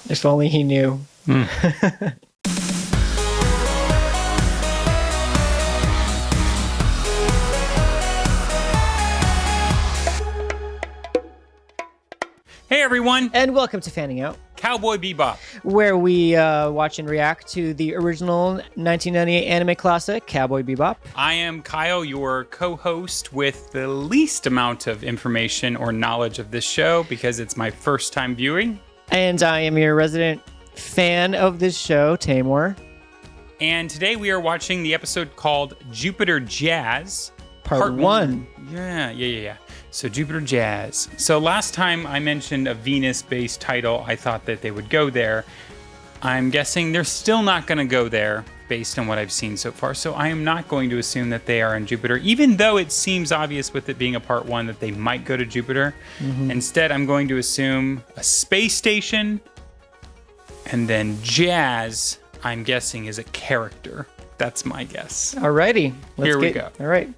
If only he knew. Hey everyone, And welcome to Fanning Out, Cowboy Bebop. where we watch and react to the original 1998 anime classic, Cowboy Bebop. I am Kyle, your co-host with the least amount of information or knowledge of this show because it's my first time viewing. And I am your resident fan of this show, Taymour. And today we are watching the episode called Jupiter Jazz. Part 1. Yeah. So Jupiter Jazz. So last time I mentioned a Venus-based title, I thought that they would go there. I'm guessing they're still not going to go there based on what I've seen so far. So I am not going to assume that they are on Jupiter, even though it seems obvious with it being a part 1 that they might go to Jupiter. Instead, I'm going to assume a space station, and then Jazz, I'm guessing, is a character. That's my guess. Alrighty. Here we go. All right.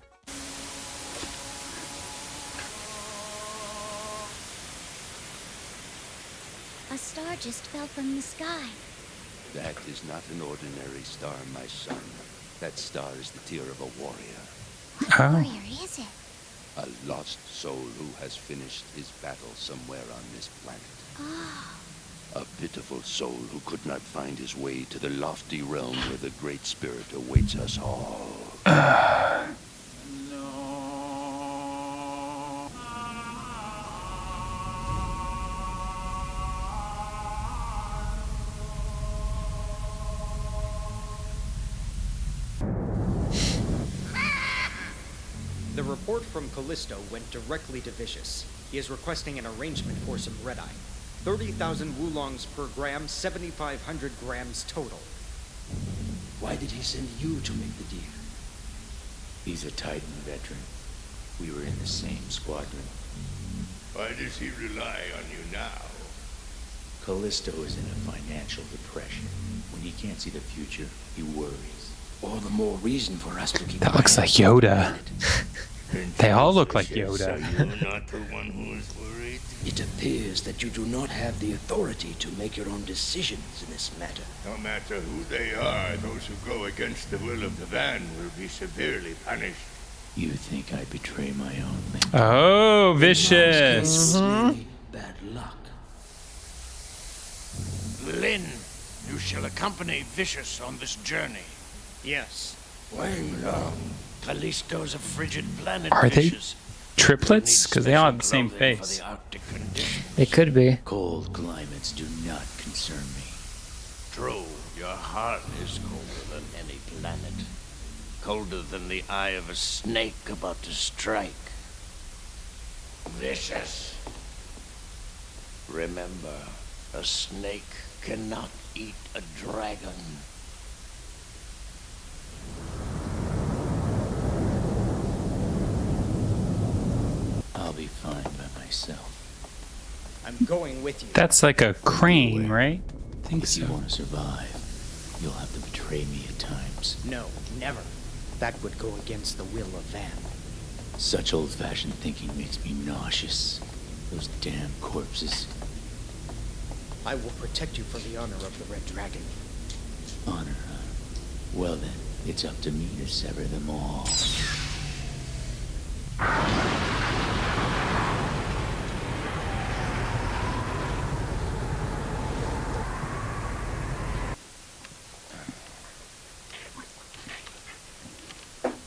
A star just fell from the sky. That is not an ordinary star, my son. That star is the tear of a warrior. What Oh. warrior is it? A lost soul who has finished his battle somewhere on this planet. Oh, A pitiful soul who could not find his way to the lofty realm where the Great Spirit awaits us all. The report from Callisto went directly to Vicious. He is requesting an arrangement for some red-eye. 30,000 wulongs per gram, 7,500 grams total. Why did he send you to make the deal? He's a Titan veteran. We were in the same squadron. Why does he rely on you now? Callisto is in a financial depression. When he can't see the future, he worries. All the more reason for us to keep. That looks like Yoda. They all look like Yoda. So you're not the one who is worried? It appears that you do not have the authority to make your own decisions in this matter. No matter who they are, those who go against the will of the van will be severely punished. You think I betray my own men? Oh, vicious. It's really bad luck. Lin, you shall accompany Vicious on this journey. Yes. Wang Long. Callisto's a frigid planet, Are they Vicious. triplets? Because they all have the same Clothing for face. the Arctic conditions. It could be. Cold climates do not concern me. True, your heart is colder than any planet. Colder than the eye of a snake about to strike. Vicious. Remember, a snake cannot eat a dragon. I'll be fine by myself. I'm going with you. That's like a crane, right? I think If you so. want to survive, you'll have to betray me at times. No, never. That would go against the will of Van. Such old-fashioned thinking makes me nauseous. Those damn corpses. I will protect you for the honor of the Red Dragon. Honor, huh? Well then, it's up to me to sever them all.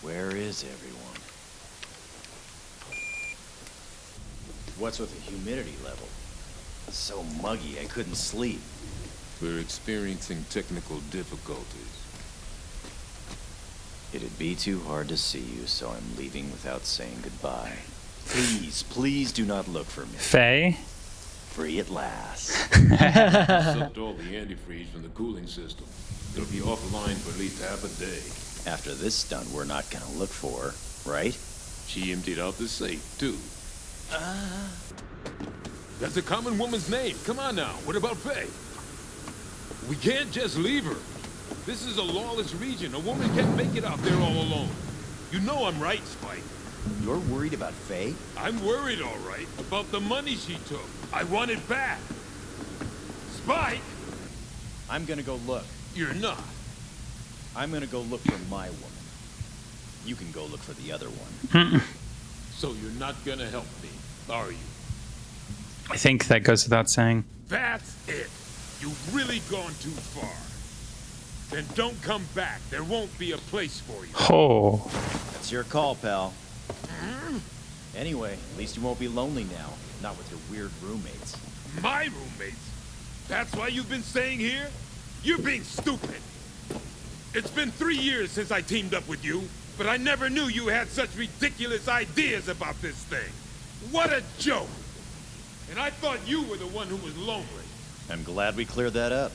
Where is everyone? What's with the humidity level? It's so muggy I couldn't sleep. We're experiencing technical difficulties. It'd be too hard to see you, so I'm leaving without saying goodbye. Please do not look for me. Faye? Free at last. Sucked all the antifreeze from the cooling system. It'll be offline for at least half a day. After this stunt, we're not gonna look for, right? She emptied out the safe, too. That's a common woman's name. Come on now. What about Faye? We can't just leave her. This is a lawless region. A woman can't make it out there all alone. You know I'm right, Spike. You're worried about Faye? I'm worried, all right, about the money she took. I want it back. Spike! I'm gonna go look. You're not. I'm gonna go look for my woman. You can go look for the other one. So you're not gonna help me, are you? I think that goes without saying. That's it. You've really gone too far. Then don't come back. There won't be a place for you. Oh. That's your call, pal. Anyway, at least you won't be lonely now. Not with your weird roommates. My roommates? That's why you've been staying here? You're being stupid. It's been 3 years since I teamed up with you, but I never knew you had such ridiculous ideas about this thing. What a joke! And I thought you were the one who was lonely. I'm glad we cleared that up.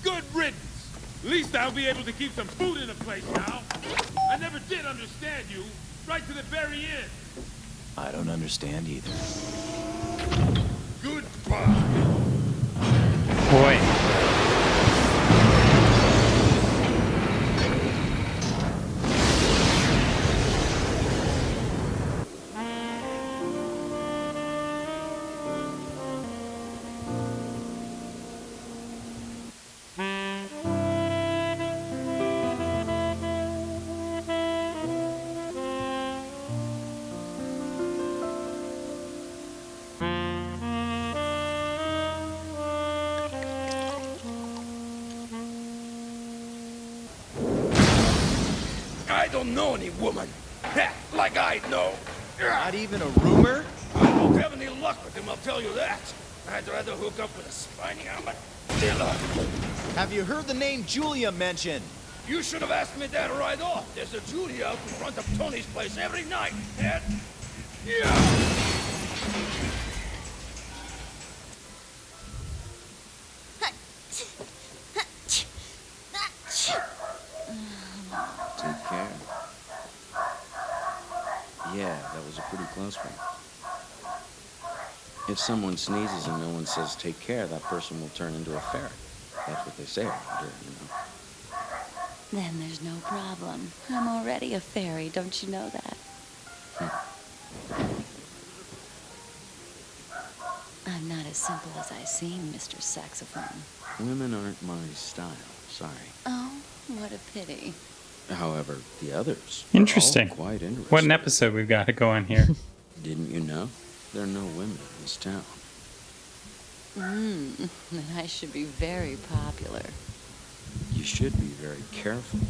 Good riddance. At least I'll be able to keep some food in the place now. I never did understand you, right to the very end. I don't understand either. Goodbye. Boy. I don't know any woman. Like I know. Not even a rumor? I won't have any luck with him, I'll tell you that. I'd rather hook up with a spiny armadillo. Have you heard the name Julia mentioned? You should have asked me that right off. There's a Julia out in front of Tony's place every night. And... yeah. Take care. Yeah, that was a pretty close one. If someone sneezes and no one says take care, that person will turn into a ferret. That's what they say around here, you know. Then there's no problem. I'm already a fairy, don't you know that? I'm not as simple as I seem, Mr. Saxophone. Women aren't my style, sorry. Oh, what a pity. However, the others Interesting. are all quite interesting. What an episode we've got to go on here. Didn't you know? There are no women in this town. Then I should be very popular. You should be very careful.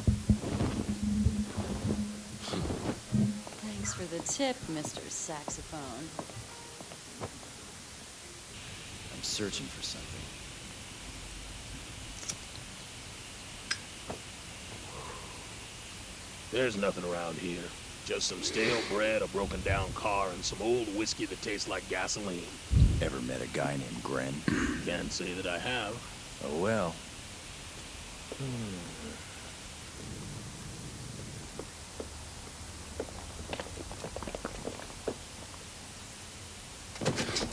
Thanks for the tip, Mr. Saxophone. I'm searching for something. There's nothing around here. Just some stale bread, a broken down car, and some old whiskey that tastes like gasoline. Ever met a guy named Gren? Can't say that I have. Oh well.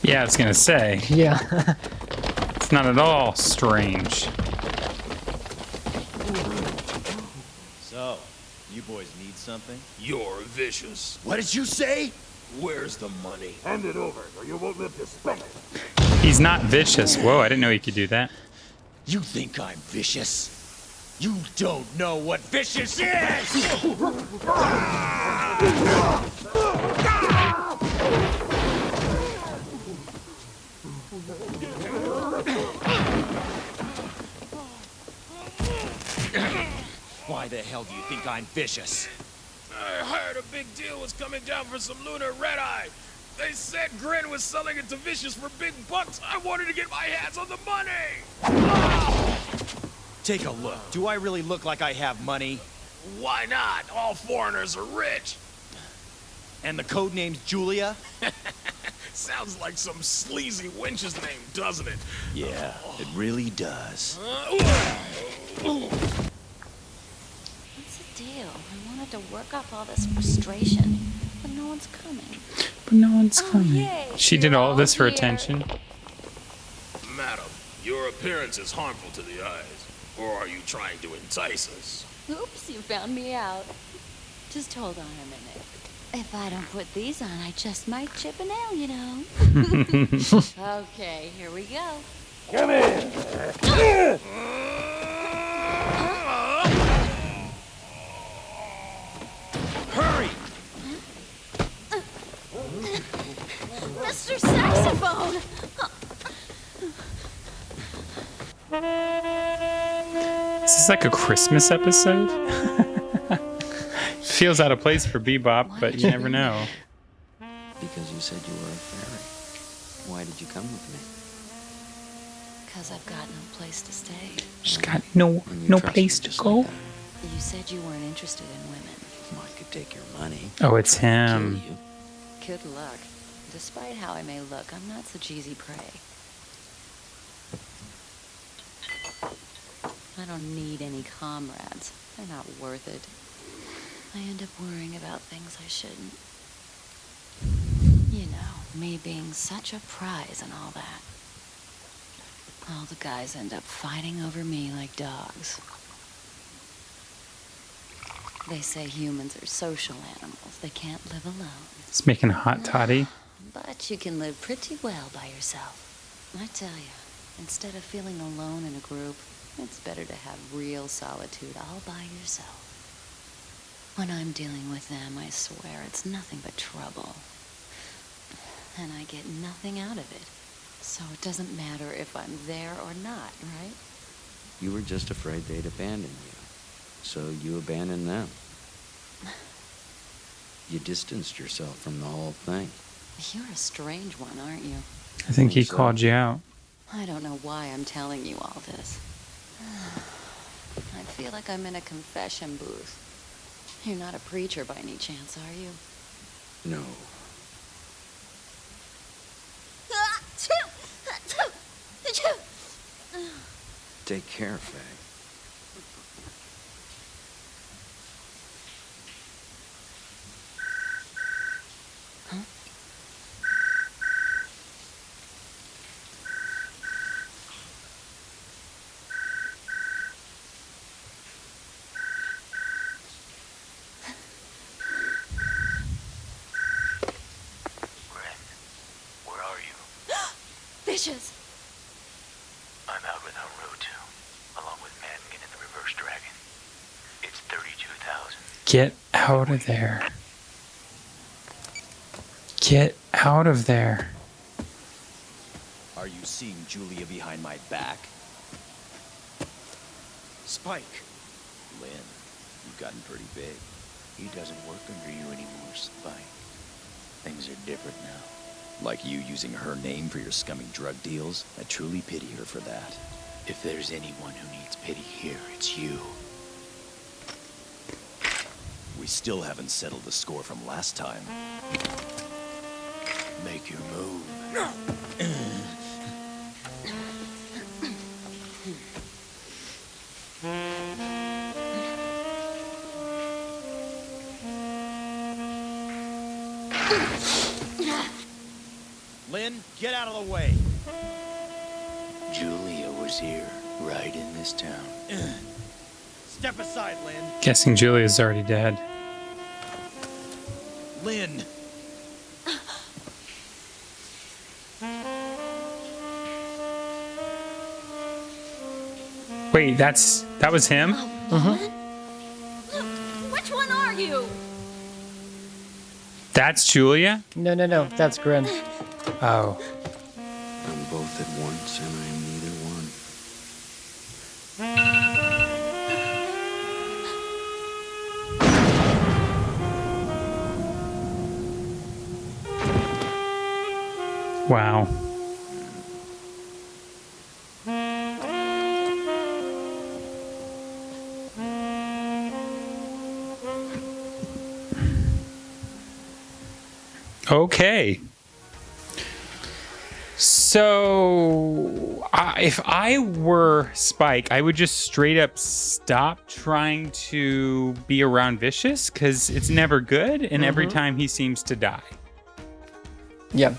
Yeah, I was going to say. Yeah. It's not at all strange. So, you boys need something? You're vicious. What did you say? Where's the money? Hand it over, or you won't live to spend it. He's not vicious. Whoa, I didn't know he could do that. You think I'm vicious? You don't know what vicious is! Why the hell do you think I'm vicious? I heard a big deal was coming down for some lunar red-eye. They said Grin was selling it to Vicious for big bucks. I wanted to get my hands on the money. Take a look. Do I really look like I have money? Why not? All foreigners are rich. And the code name's Julia? Sounds like some sleazy wench's name, doesn't it? Yeah, it really does. What's the deal? I wanted to work off all this frustration, but no one's coming. But no one's coming. Yay, She did you're all this for here. attention. Madam, your appearance is harmful to the eyes. Or are you trying to entice us? Oops, you found me out. Just hold on a minute. If I don't put these on, I just might chip a nail, you know. Okay, here we go. Come in. Hurry! Mr. Saxophone! Is this like a Christmas episode? Feels out of place for Bebop, but you never know. Because you said you were a fairy. Why did you come with me? Because I've got no place to stay. She's got no place to go. Like You said you weren't interested in women. well, I could take your money. Oh, it's him. Kill you. Good luck. Despite how I may look, I'm not such easy prey. I don't need any comrades. They're not worth it. I end up worrying about things I shouldn't. You know, me being such a prize and all that. All the guys end up fighting over me like dogs. They say humans are social animals. They can't live alone. It's making a hot toddy. But you can live pretty well by yourself. I tell you, instead of feeling alone in a group, it's better to have real solitude all by yourself. When I'm dealing with them, I swear it's nothing but trouble. And I get nothing out of it. So it doesn't matter if I'm there or not, right? You were just afraid they'd abandon you. So you abandoned them. You distanced yourself from the whole thing. You're a strange one, aren't you? I think he called you out. I don't know why I'm telling you all this. I feel like I'm in a confession booth. You're not a preacher by any chance, are you? No. Take care, Faye. Fishes! I'm out with Haruto, along with Madgen and the Reverse Dragon. It's 32,000. Get out of there. Get out of there. Are you seeing Julia behind my back? Spike. Lynn, you've gotten pretty big. He doesn't work under you anymore, Spike. Things are different now. Like you using her name for your scummy drug deals? I truly pity her for that. If there's anyone who needs pity here, it's you. We still haven't settled the score from last time. Make your move. Lynn, get out of the way. Julia was here, right in this town. Step aside, Lynn. Guessing Julia's already dead. Lynn. Wait, that was him? Which one are you? That's Julia? No, that's Grin. Oh. I'm both at once, and I am neither one. Wow. Okay. So, if I were Spike, I would just straight up stop trying to be around Vicious, because it's never good, and every time he seems to die. Yeah.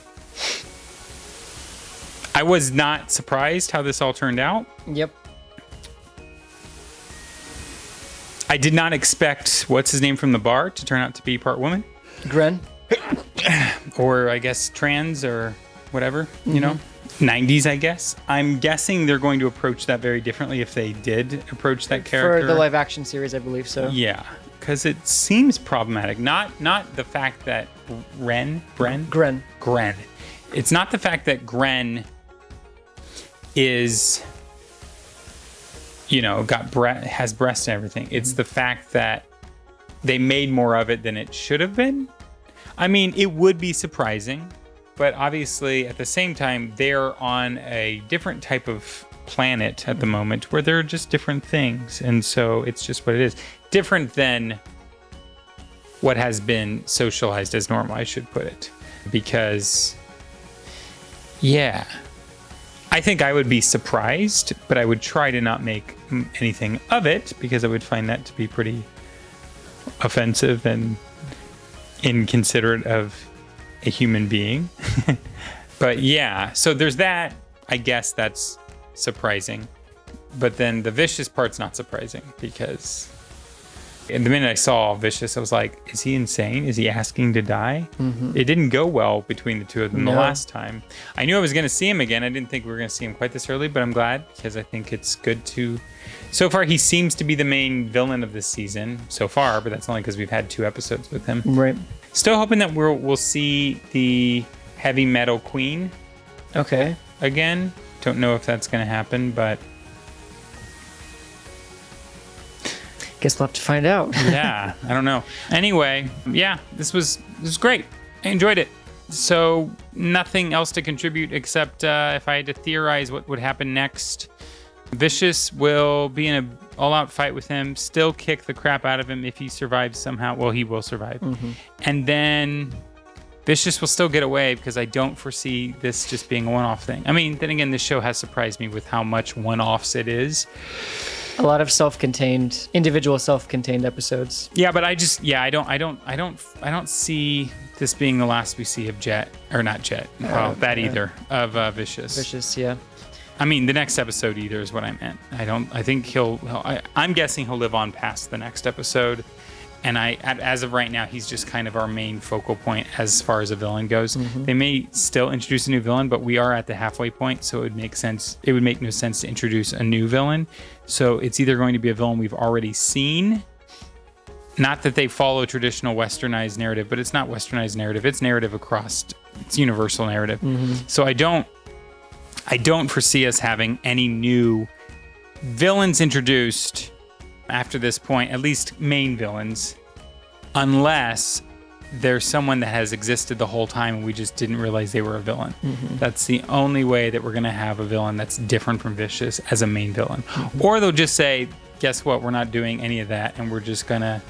I was not surprised how this all turned out. Yep. I did not expect what's his name from the bar to turn out to be part woman. Gren. Or I guess trans or whatever, you know? 90s, I guess. I'm guessing they're going to approach that very differently if they did approach that character. For the live action series, I believe so. Yeah, because it seems problematic. Not the fact that Gren. It's not the fact that Gren is, you know, has breasts and everything. It's the fact that they made more of it than it should have been. I mean, it would be surprising, but obviously at the same time, they're on a different type of planet at the moment where there are just different things. And so it's just what it is. Different than what has been socialized as normal, I should put it. Because, yeah, I think I would be surprised, but I would try to not make anything of it because I would find that to be pretty offensive and inconsiderate of a human being. But yeah, so there's that. I guess that's surprising. But then the Vicious part's not surprising because the minute I saw Vicious, I was like, is he insane? Is he asking to die? It didn't go well between the two of them the last time. I knew I was going to see him again. I didn't think we were going to see him quite this early, but I'm glad because I think it's good to... So far, he seems to be the main villain of this season so far, but that's only because we've had 2 episodes with him. Right. Still hoping that we'll see the heavy metal queen. Okay. Again. Don't know if that's going to happen, but... Guess we'll have to find out. Yeah, I don't know. Anyway, yeah, this was great. I enjoyed it. So nothing else to contribute except if I had to theorize what would happen next. Vicious will be in an all-out fight with him, still kick the crap out of him if he survives somehow. Well, he will survive. And then Vicious will still get away because I don't foresee this just being a one-off thing. I mean, then again, this show has surprised me with how much one-offs it is. A lot of individual self-contained episodes. Yeah, but I don't see this being the last we see of Jet, or not Jet. Well, that either of Vicious. Vicious, yeah. I mean, the next episode either is what I meant. I think I'm guessing he'll live on past the next episode. And as of right now, he's just kind of our main focal point as far as a villain goes. They may still introduce a new villain, but we are at the halfway point, so it would make sense. It would make no sense to introduce a new villain. So it's either going to be a villain we've already seen. Not that they follow traditional westernized narrative, but it's not westernized narrative. It's narrative across. It's universal narrative. So I don't foresee us having any new villains introduced after this point, at least main villains, unless there's someone that has existed the whole time and we just didn't realize they were a villain. That's the only way that we're going to have a villain that's different from Vicious as a main villain. Or they'll just say, guess what, we're not doing any of that and we're just going to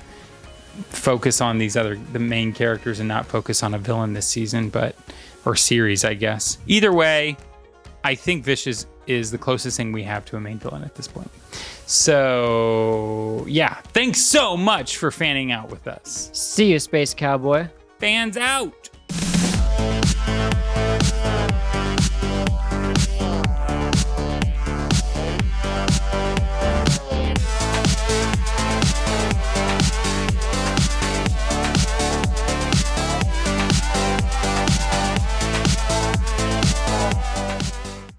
focus on the main characters and not focus on a villain this season, or series, I guess. Either way, I think Vicious is the closest thing we have to a main villain at this point. So, yeah. Thanks so much for fanning out with us. See you, Space Cowboy. Fans out!